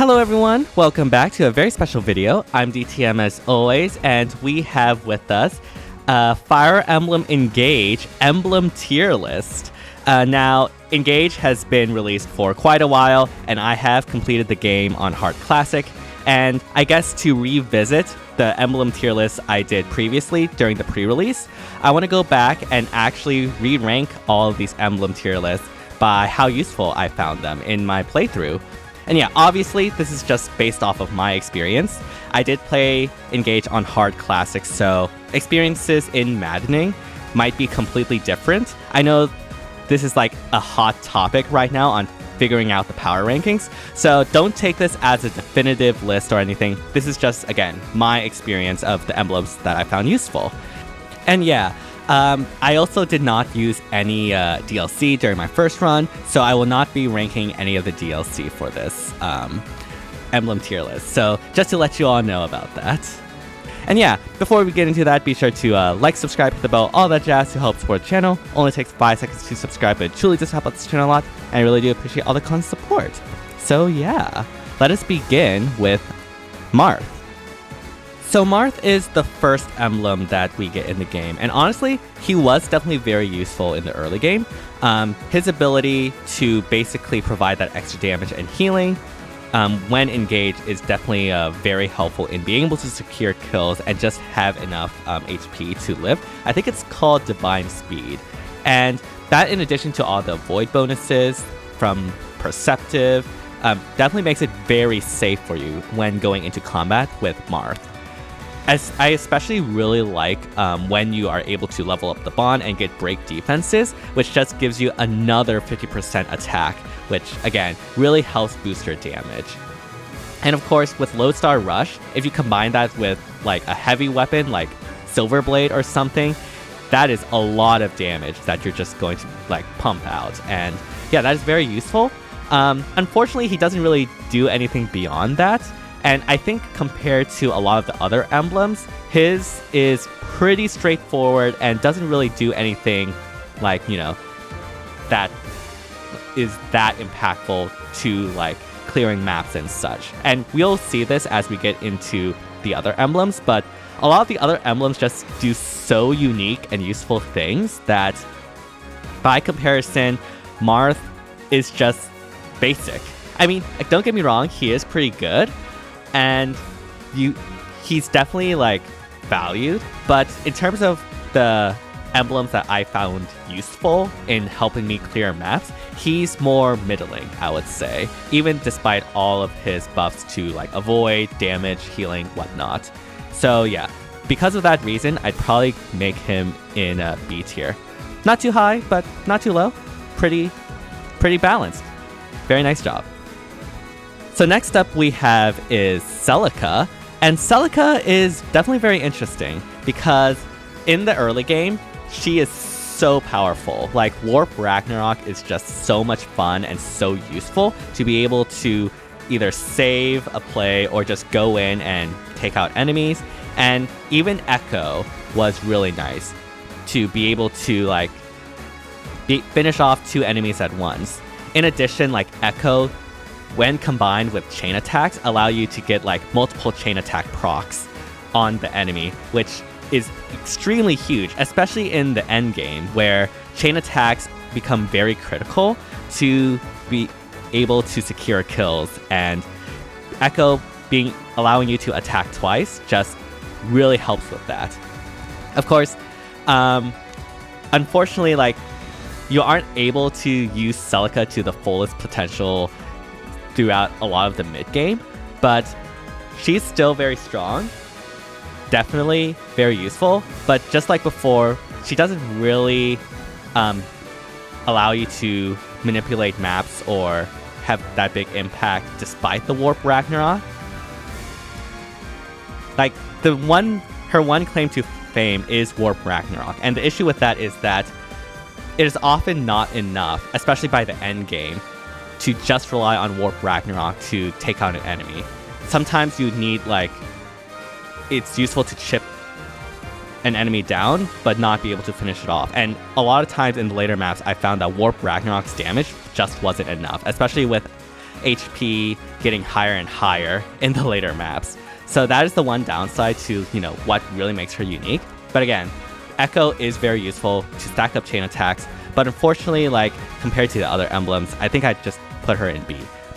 Hello everyone, welcome back to a very special video. I'm DTM as always, and we have with us Fire Emblem Engage Emblem tier list. Now, Engage has been released for quite a while, and I have completed the game on Hard Classic, and I guess to revisit the Emblem tier list I did previously during the pre-release, I want to go back and actually re-rank all of these Emblem tier lists by how useful I found them in my playthrough. And yeah, obviously, this is just based off of my experience. I did play Engage on Hard Classic, so experiences in Maddening might be completely different. I know this is like a hot topic right now on figuring out the power rankings, so don't take this as a definitive list or anything. This is just, again, my experience of the emblems that I found useful. And yeah, I also did not use any DLC during my first run, so I will not be ranking any of the DLC for this Emblem tier list. So just to let you all know about that. And yeah, before we get into that, be sure to like, subscribe, hit the bell, all that jazz to help support the channel. Only takes 5 seconds to subscribe, but it truly does help out this channel a lot, and I really do appreciate all the constant support. So yeah, let us begin with Marth. So Marth is the first emblem that we get in the game, and honestly, he was definitely very useful in the early game. His ability to basically provide that extra damage and healing when engaged is definitely very helpful in being able to secure kills and just have enough HP to live. I think it's called Divine Speed, and that in addition to all the void bonuses from Perceptive, definitely makes it very safe for you when going into combat with Marth. I especially really like when you are able to level up the bond and get break defenses, which just gives you another 50% attack, which again really helps boost your damage. And of course, with Lodestar Rush, if you combine that with like a heavy weapon like Silver Blade or something, that is a lot of damage that you're just going to like pump out. And yeah, that is very useful. Unfortunately, he doesn't really do anything beyond that. And I think compared to a lot of the other emblems, his is pretty straightforward and doesn't really do anything like, you know, that is that impactful to like clearing maps and such. And we'll see this as we get into the other emblems, but a lot of the other emblems just do so unique and useful things that by comparison, Marth is just basic. I mean, don't get me wrong, he is pretty good. And he's definitely like valued, but in terms of the emblems that I found useful in helping me clear maps, he's more middling, I would say, even despite all of his buffs to like avoid, damage, healing, whatnot. So yeah, because of that reason, I'd probably make him in a B tier. Not too high, but not too low. Pretty balanced. Very nice job. So next up we have is Celica, and Celica is definitely very interesting because in the early game, she is so powerful. Like Warp Ragnarok is just so much fun and so useful to be able to either save a play or just go in and take out enemies. And even Echo was really nice to be able to like finish off 2 enemies at once. In addition, like Echo, when combined with chain attacks, allow you to get like multiple chain attack procs on the enemy, which is extremely huge, especially in the end game where chain attacks become very critical to be able to secure kills, and Echo allowing you to attack twice just really helps with that. Of course, unfortunately, like you aren't able to use Celica to the fullest potential throughout a lot of the mid-game, but she's still very strong, definitely very useful, but just like before, she doesn't really allow you to manipulate maps or have that big impact despite the Warp Ragnarok. Like, her one claim to fame is Warp Ragnarok, and the issue with that is that it is often not enough, especially by the end game, to just rely on Warp Ragnarok to take out an enemy. Sometimes you need like, it's useful to chip an enemy down, but not be able to finish it off. And a lot of times in the later maps, I found that Warp Ragnarok's damage just wasn't enough, especially with HP getting higher and higher in the later maps. So that is the one downside to, what really makes her unique. But again, Echo is very useful to stack up chain attacks, but unfortunately, like, compared to the other emblems, I think I'd just put her in B.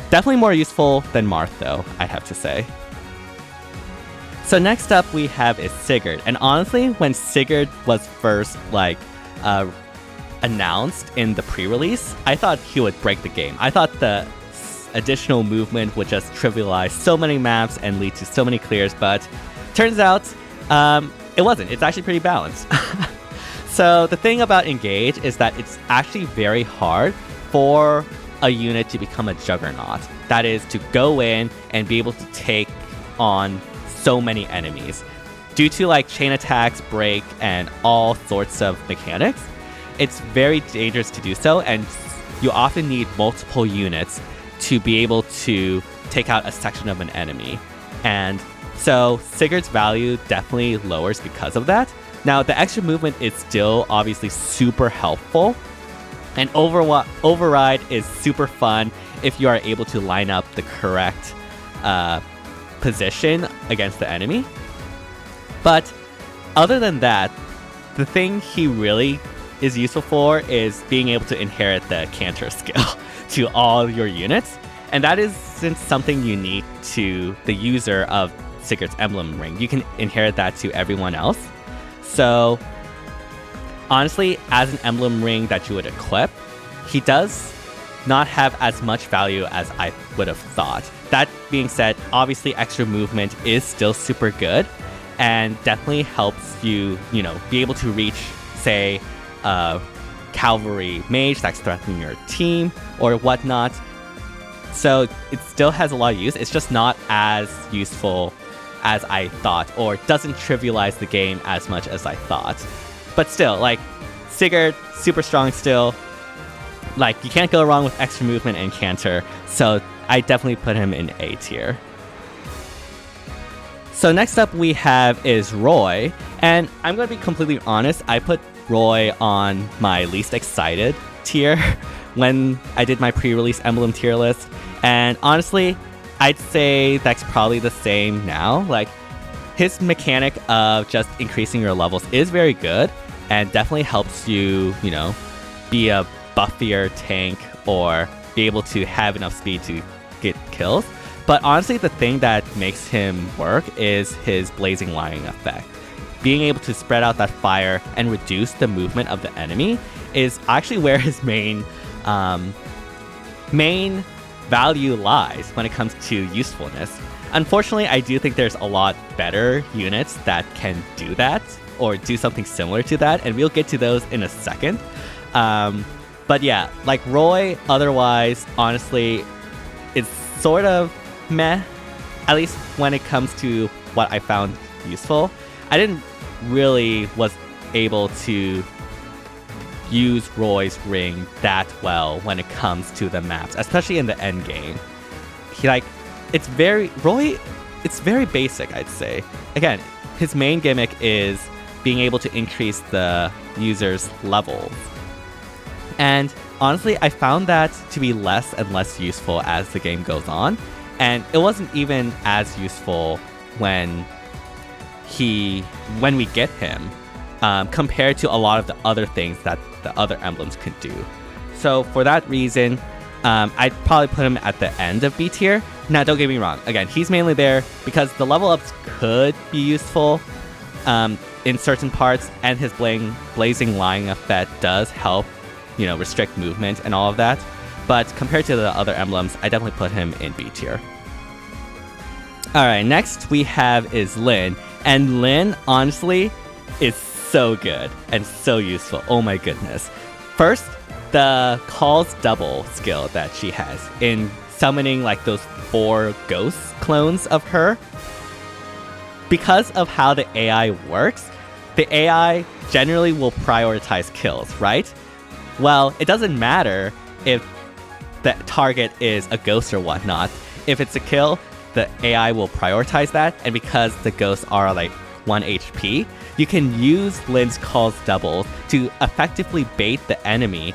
Definitely more useful than Marth, though, I'd have to say. So next up we have is Sigurd, and honestly, when Sigurd was first, announced in the pre-release, I thought he would break the game. I thought the additional movement would just trivialize so many maps and lead to so many clears, but turns out, it wasn't. It's actually pretty balanced. So the thing about Engage is that it's actually very hard for a unit to become a juggernaut. That is, to go in and be able to take on so many enemies. Due to chain attacks, break, and all sorts of mechanics, it's very dangerous to do so, and you often need multiple units to be able to take out a section of an enemy. And so Sigurd's value definitely lowers because of that. Now, the extra movement is still obviously super helpful, and Override is super fun if you are able to line up the correct position against the enemy. But other than that, the thing he really is useful for is being able to inherit the Canter skill to all your units, and that isn't something unique to the user of Sigurd's Emblem Ring. You can inherit that to everyone else. So honestly, as an Emblem Ring that you would equip, he does not have as much value as I would have thought. That being said, obviously extra movement is still super good and definitely helps you, be able to reach, say, a cavalry mage that's threatening your team or whatnot. So it still has a lot of use. It's just not as useful as I thought, or doesn't trivialize the game as much as I thought. But still, Sigurd, super strong still. You can't go wrong with extra movement and Canter, so I definitely put him in A tier. So next up we have is Roy, and I'm going to be completely honest, I put Roy on my least excited tier when I did my pre-release Emblem tier list, and honestly, I'd say that's probably the same now. His mechanic of just increasing your levels is very good, and definitely helps you, be a buffier tank or be able to have enough speed to get kills. But honestly, the thing that makes him work is his blazing lightning effect. Being able to spread out that fire and reduce the movement of the enemy is actually where his main value lies when it comes to usefulness. Unfortunately, I do think there's a lot better units that can do that or do something similar to that, and we'll get to those in a second. But yeah, Roy, otherwise, honestly, it's sort of meh, at least when it comes to what I found useful. I didn't really was able to use Roy's ring that well when it comes to the maps, especially in the end game. It's very basic, I'd say. Again, his main gimmick is being able to increase the user's levels. And honestly, I found that to be less and less useful as the game goes on. And it wasn't even as useful when we get him, compared to a lot of the other things that the other emblems could do. So for that reason, I'd probably put him at the end of B tier. Now, don't get me wrong. Again, he's mainly there because the level ups could be useful in certain parts, and his blazing lightning effect does help, restrict movement and all of that. But compared to the other emblems, I definitely put him in B tier. Alright, next we have is Lyn. And Lyn, honestly, is so good and so useful. Oh my goodness. First, the calls double skill that she has in summoning those 4 ghost clones of her. Because of how the AI works, the AI generally will prioritize kills, right? Well, it doesn't matter if the target is a ghost or whatnot. If it's a kill, the AI will prioritize that, and because the ghosts are 1 HP, you can use Lyn's calls double to effectively bait the enemy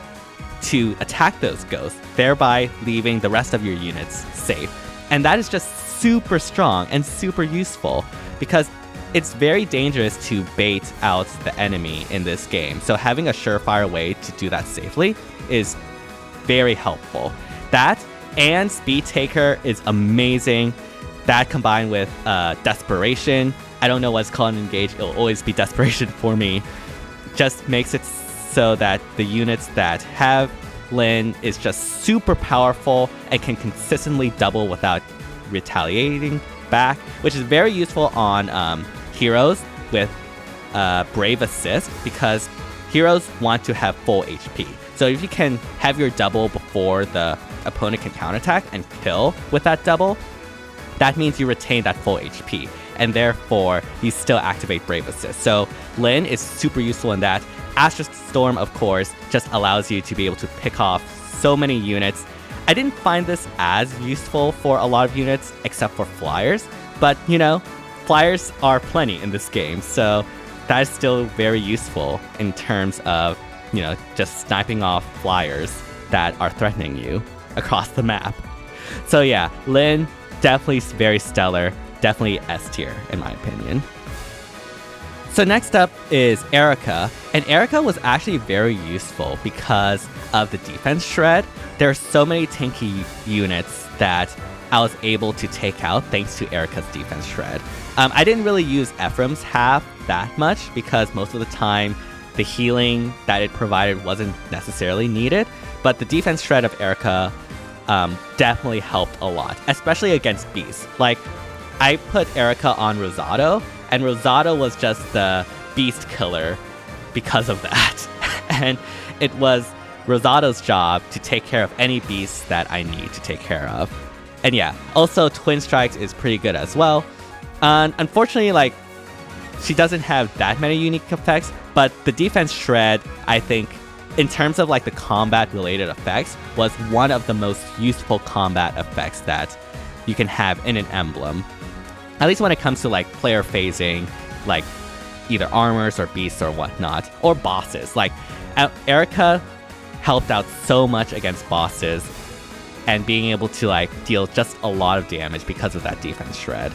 to attack those ghosts, thereby leaving the rest of your units safe. And that is just super strong and super useful because it's very dangerous to bait out the enemy in this game. So having a surefire way to do that safely is very helpful. That and Speed Taker is amazing. That combined with Desperation, I don't know what's called in Engage, it'll always be Desperation for me, just makes it so that the units that have Lyn is just super powerful and can consistently double without retaliating back, which is very useful on heroes with Brave Assist, because heroes want to have full HP. So if you can have your double before the opponent can counterattack and kill with that double, that means you retain that full HP, and therefore you still activate Brave Assist. So Lyn is super useful in that. Astra Storm, of course, just allows you to be able to pick off so many units. I didn't find this as useful for a lot of units, except for flyers, but you know, flyers are plenty in this game, so that is still very useful in terms of, you know, just sniping off flyers that are threatening you across the map. So yeah, Lyn, definitely very stellar, definitely S tier in my opinion. So next up is Eirika, and Eirika was actually very useful because of the defense shred. There are so many tanky units that I was able to take out thanks to Eirika's defense shred. I didn't really use Ephraim's half that much because most of the time the healing that it provided wasn't necessarily needed, but the defense shred of Eirika definitely helped a lot, especially against beasts. Like, I put Eirika on Rosado, and Rosado was just the beast killer because of that. And it was Rosado's job to take care of any beasts that I need to take care of. And yeah, also Twin Strikes is pretty good as well. Unfortunately, like, she doesn't have that many unique effects, but the defense shred, I think, in terms of like the combat related effects, was one of the most useful combat effects that you can have in an emblem. At least when it comes to like player phasing, like either armors or beasts or whatnot, or bosses. Like Eirika helped out so much against bosses and being able to like deal just a lot of damage because of that defense shred.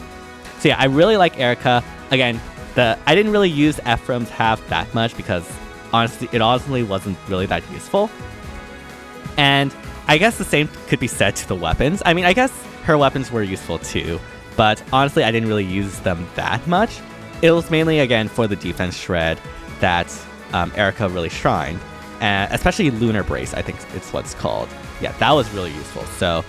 So yeah, I really like Eirika. Again, I didn't really use Ephraim's half that much because it honestly wasn't really that useful. And I guess the same could be said to the weapons. I mean, I guess her weapons were useful too, but honestly, I didn't really use them that much. It was mainly, again, for the defense shred that Eirika really shined. Especially Lunar Brace, I think it's what's called. Yeah, that was really useful. So,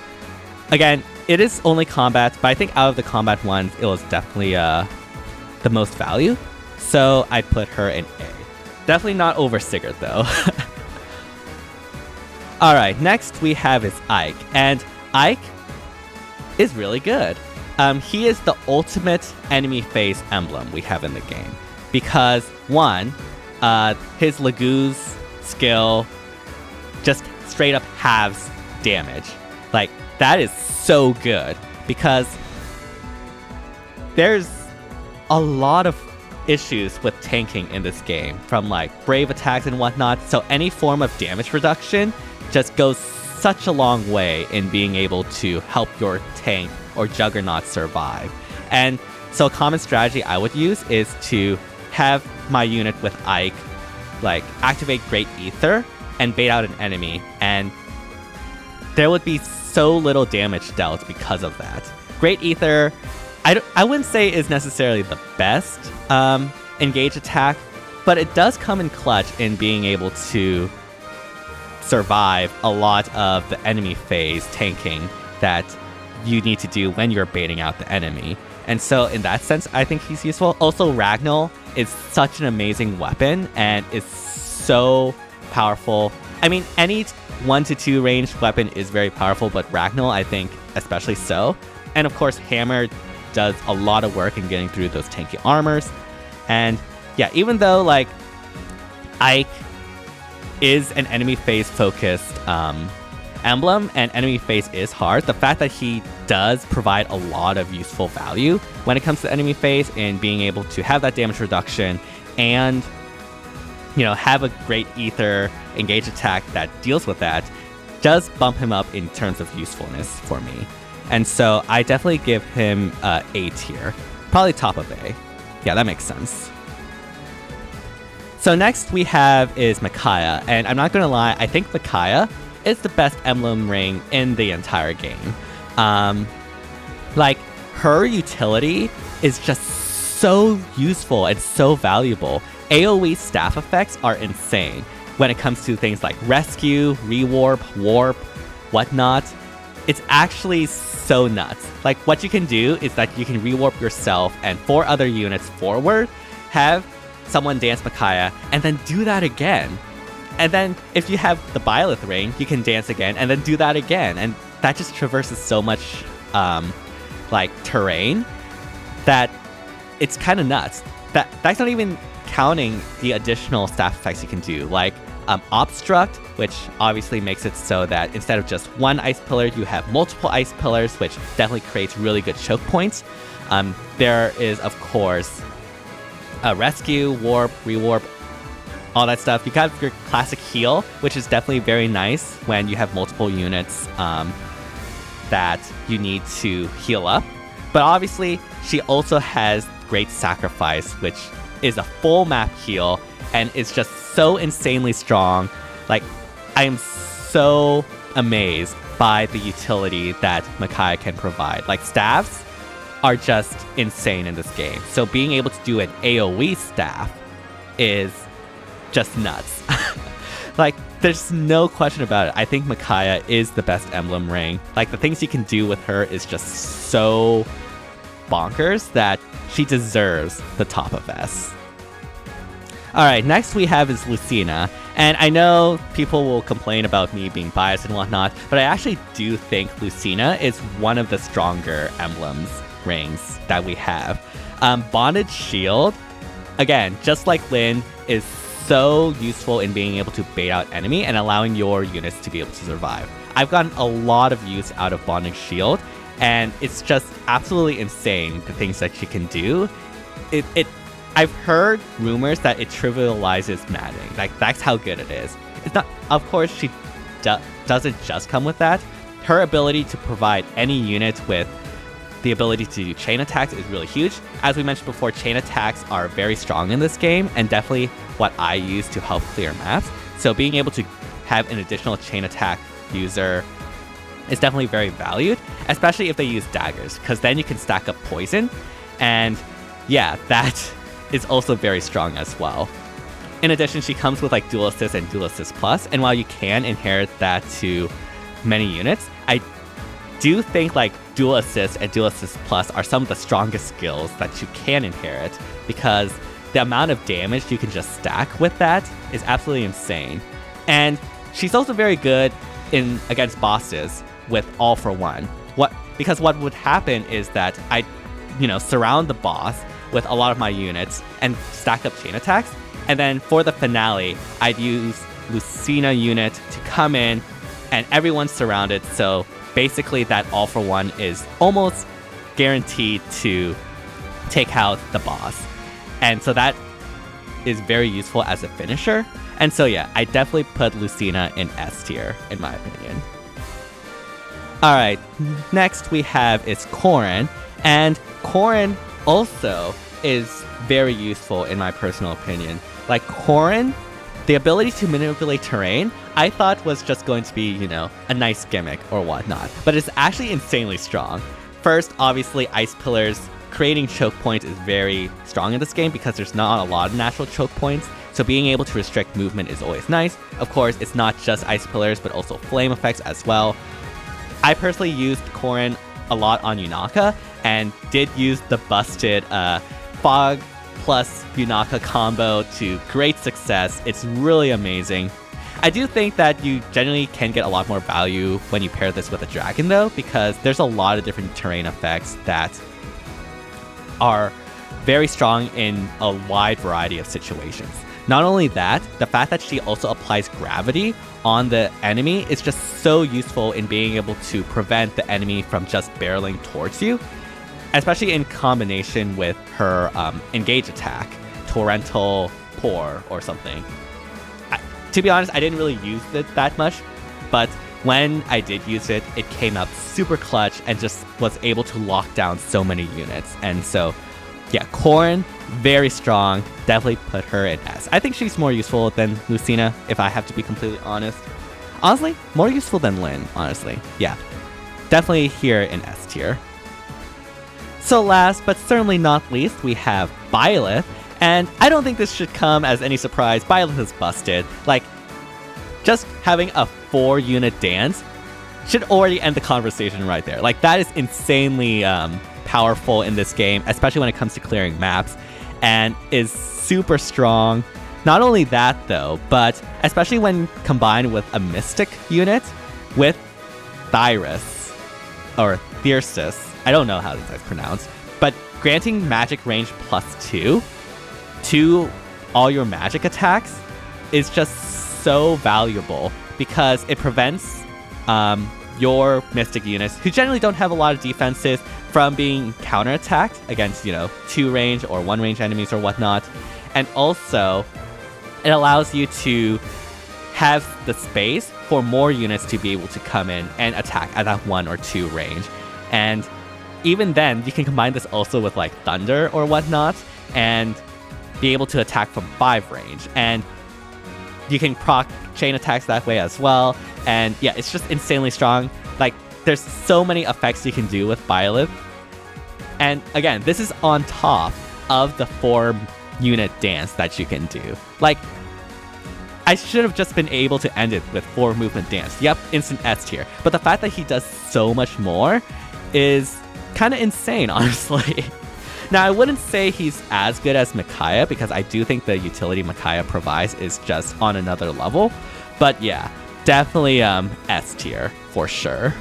again, it is only combat, but I think out of the combat ones, it was definitely the most value. So I put her in A. Definitely not over Sigurd, though. Alright, next we have is Ike. And Ike is really good. He is the ultimate enemy phase emblem we have in the game. Because, one, his Laguz skill just straight up halves damage. Like, that is so good. Because there's a lot of issues with tanking in this game, from like brave attacks and whatnot, so any form of damage reduction just goes such a long way in being able to help your tank or juggernaut survive. And so a common strategy I would use is to have my unit with Ike like activate Great Ether and bait out an enemy, and there would be so little damage dealt because of that. Great Ether, I wouldn't say is necessarily the best engage attack, but it does come in clutch in being able to survive a lot of the enemy phase tanking that you need to do when you're baiting out the enemy. And so in that sense, I think he's useful. Also, Ragnall is such an amazing weapon and is so powerful. I mean, any 1 to 2 ranged weapon is very powerful, but Ragnall, I think, especially so. And of course, Hammer does a lot of work in getting through those tanky armors. And yeah, even though like Ike is an enemy phase focused emblem and enemy phase is hard, the fact that he does provide a lot of useful value when it comes to enemy phase and being able to have that damage reduction and have a great ether engage attack that deals with that does bump him up in terms of usefulness for me. And so I definitely give him A tier. Probably top of A. Yeah, that makes sense. So next we have is Micaiah. And I'm not going to lie, I think Micaiah is the best Emblem Ring in the entire game. Her utility is just so useful and so valuable. AoE staff effects are insane when it comes to things like rescue, rewarp, warp, whatnot. It's actually so nuts. Like, what you can do is that you can rewarp yourself and 4 other units forward, have someone dance Micaiah, and then do that again. And then if you have the Byleth ring, you can dance again and then do that again. And that just traverses so much terrain that it's kind of nuts. That's not even counting the additional staff effects you can do, like Obstruct, which obviously makes it so that instead of just one ice pillar, you have multiple ice pillars, which definitely creates really good choke points. There is, of course, a rescue, warp, rewarp, all that stuff. You got your Classicc heal, which is definitely very nice when you have multiple units that you need to heal up. But obviously, she also has Great Sacrifice, which is a full map heal, and it's just so insanely strong. Like, I am so amazed by the utility that Micaiah can provide. Like, staffs are just insane in this game. So being able to do an AoE staff is just nuts. Like, there's no question about it. I think Micaiah is the best Emblem Ring. Like, the things you can do with her is just so bonkers that she deserves the top of S. Alright, next we have is Lucina. And I know people will complain about me being biased and whatnot, but I actually do think Lucina is one of the stronger emblems rings that we have. Bonded Shield, again, just like Lyn, is so useful in being able to bait out enemy and allowing your units to be able to survive. I've gotten a lot of use out of Bonded Shield, and it's just absolutely insane the things that she can do. I've heard rumors that it trivializes matting. Like, that's how good it is. It's not, of course, she doesn't just come with that. Her ability to provide any unit with the ability to do chain attacks is really huge. As we mentioned before, chain attacks are very strong in this game, and definitely what I use to help clear maps. So being able to have an additional chain attack user is definitely very valued, especially if they use daggers, because then you can stack up poison, and yeah, that is also very strong as well. In addition, she comes with like Dual Assist and Dual Assist Plus, and while you can inherit that to many units, I do think like Dual Assist and Dual Assist Plus are some of the strongest skills that you can inherit, because the amount of damage you can just stack with that is absolutely insane. And she's also very good against bosses with All for One. Because what would happen is that I surround the boss with a lot of my units and stack up chain attacks, and then for the finale, I'd use Lucina unit to come in, and everyone's surrounded, so basically that All for One is almost guaranteed to take out the boss. And so that is very useful as a finisher. And so yeah, I definitely put Lucina in S tier, in my opinion. Alright, next we have is Corrin, and Corrin also is very useful in my personal opinion. Like, Corrin, the ability to manipulate terrain, I thought was just going to be, a nice gimmick or whatnot, but it's actually insanely strong. First, obviously, ice pillars. Creating choke points is very strong in this game because there's not a lot of natural choke points, so being able to restrict movement is always nice. Of course, it's not just ice pillars, but also flame effects as well. I personally used Corrin a lot on Yunaka, and did use the busted Fog plus Yunaka combo to great success. It's really amazing. I do think that you generally can get a lot more value when you pair this with a dragon though, because there's a lot of different terrain effects that are very strong in a wide variety of situations. Not only that, the fact that she also applies gravity on the enemy is just so useful in being able to prevent the enemy from just barreling towards you, especially in combination with her engage attack, Torrential Pour or something. To be honest, I didn't really use it that much, but when I did use it, it came out super clutch and just was able to lock down so many units. And so, yeah, Corrin, very strong. Definitely put her in S. I think she's more useful than Lucina, if I have to be completely honest. Honestly, more useful than Lyn, honestly. Yeah, definitely here in S tier. So last, but certainly not least, we have Byleth. And I don't think this should come as any surprise. Byleth is busted. Like, just having a 4-unit dance should already end the conversation right there. Like, that is insanely powerful in this game, especially when it comes to clearing maps, and is super strong. Not only that, though, but especially when combined with a Mystic unit with Thyrus, or Thyrsus, I don't know how this is pronounced, but granting magic range +2 to all your magic attacks is just so valuable because it prevents your Mystic units, who generally don't have a lot of defenses, from being counterattacked against, 2 range or 1 range enemies or whatnot. And also, it allows you to have the space for more units to be able to come in and attack at that 1 or 2 range. And even then, you can combine this also with like Thunder or whatnot and be able to attack from 5 range. And you can proc chain attacks that way as well. And yeah, it's just insanely strong. Like, there's so many effects you can do with Byleth. And again, this is on top of the 4-unit dance that you can do. Like, I should have just been able to end it with 4-movement dance. Yep, instant S tier. But the fact that he does so much more is kind of insane, honestly. Now, I wouldn't say he's as good as Micaiah, because I do think the utility Micaiah provides is just on another level. But yeah, definitely S tier for sure.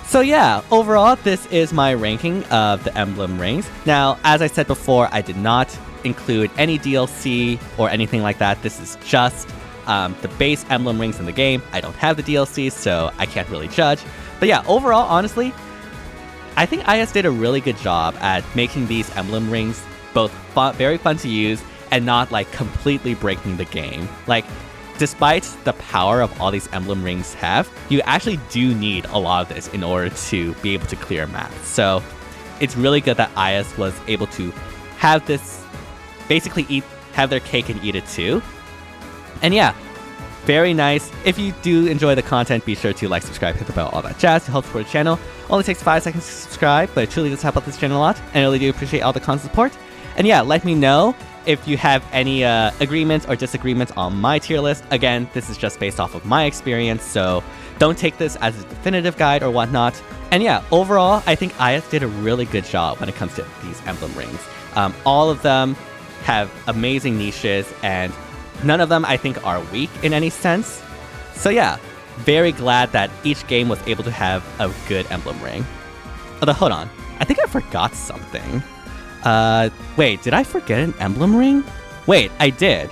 So yeah, overall, this is my ranking of the Emblem Rings. Now, as I said before, I did not include any DLC or anything like that. This is just the base Emblem Rings in the game. I don't have the DLC, so I can't really judge. But yeah, overall, honestly, I think IS did a really good job at making these Emblem Rings both very fun to use and not like completely breaking the game. Like, despite the power of all these Emblem Rings have, you actually do need a lot of this in order to be able to clear maps. So it's really good that IS was able to have this, basically have their cake and eat it too. And yeah, very nice. If you do enjoy the content, be sure to like, subscribe, hit the bell, all that jazz to help support the channel. Only takes 5 seconds to subscribe, but it truly does help out this channel a lot, and I really do appreciate all the constant support. And yeah, let me know if you have any agreements or disagreements on my tier list. Again, this is just based off of my experience, so don't take this as a definitive guide or whatnot. And yeah, overall, I think IS did a really good job when it comes to these Emblem Rings. All of them have amazing niches, and none of them, I think, are weak in any sense. So yeah, very glad that each game was able to have a good Emblem Ring. Although, hold on, I think I forgot something. Wait, did I forget an Emblem Ring? Wait, I did.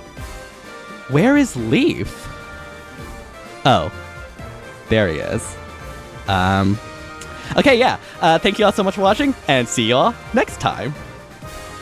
Where is Leaf? Oh, there he is. Okay, yeah. Thank you all so much for watching, and see you all next time.